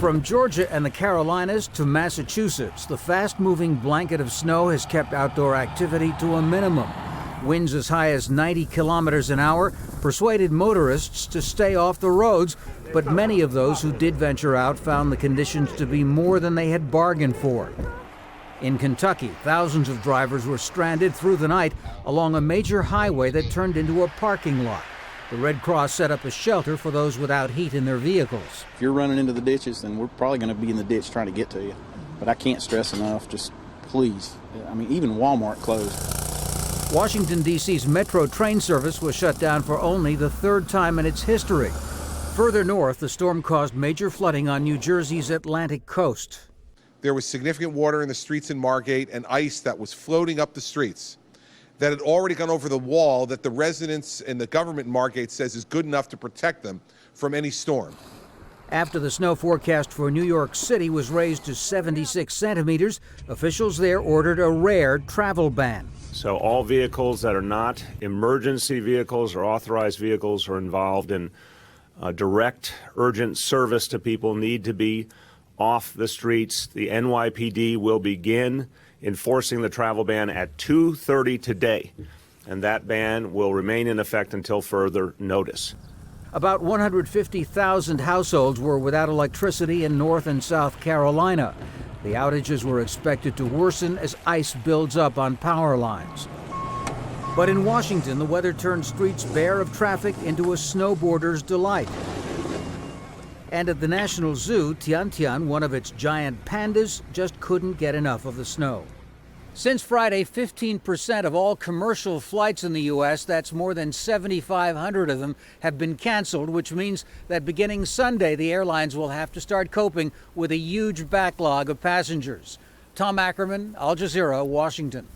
From Georgia and the Carolinas to Massachusetts, the fast-moving blanket of snow has kept outdoor activity to a minimum. Winds as high as 90 kilometers an hour persuaded motorists to stay off the roads, but many of those who did venture out found the conditions to be more than they had bargained for. In Kentucky, thousands of drivers were stranded through the night along a major highway that turned into a parking lot. The Red Cross set up a shelter for those without heat in their vehicles. If you're running into the ditches, then we're probably going to be in the ditch trying to get to you. But I can't stress enough, just please. I mean, even Walmart closed. Washington, D.C.'s metro train service was shut down for only the third time in its history. Further north, the storm caused major flooding on New Jersey's Atlantic coast. There was significant water in the streets in Margate and ice that was floating up the streets that had already gone over the wall that the residents and the government in Margate says is good enough to protect them from any storm. After the snow forecast for New York City was raised to 76 centimeters, officials there ordered a rare travel ban. So all vehicles that are not emergency vehicles or authorized vehicles or involved in direct urgent service to people need to be off the streets. The NYPD will begin enforcing the travel ban at 2:30 today, and that ban will remain in effect until further notice. About 150,000 households were without electricity in North and South Carolina. The outages were expected to worsen as ice builds up on power lines. But in Washington, the weather turned streets bare of traffic into a snowboarder's delight. And at the National Zoo, Tian, one of its giant pandas, just couldn't get enough of the snow. Since Friday, 15% of all commercial flights in the U.S., that's more than 7,500 of them, have been canceled, which means that beginning Sunday, the airlines will have to start coping with a huge backlog of passengers. Tom Ackerman, Al Jazeera, Washington.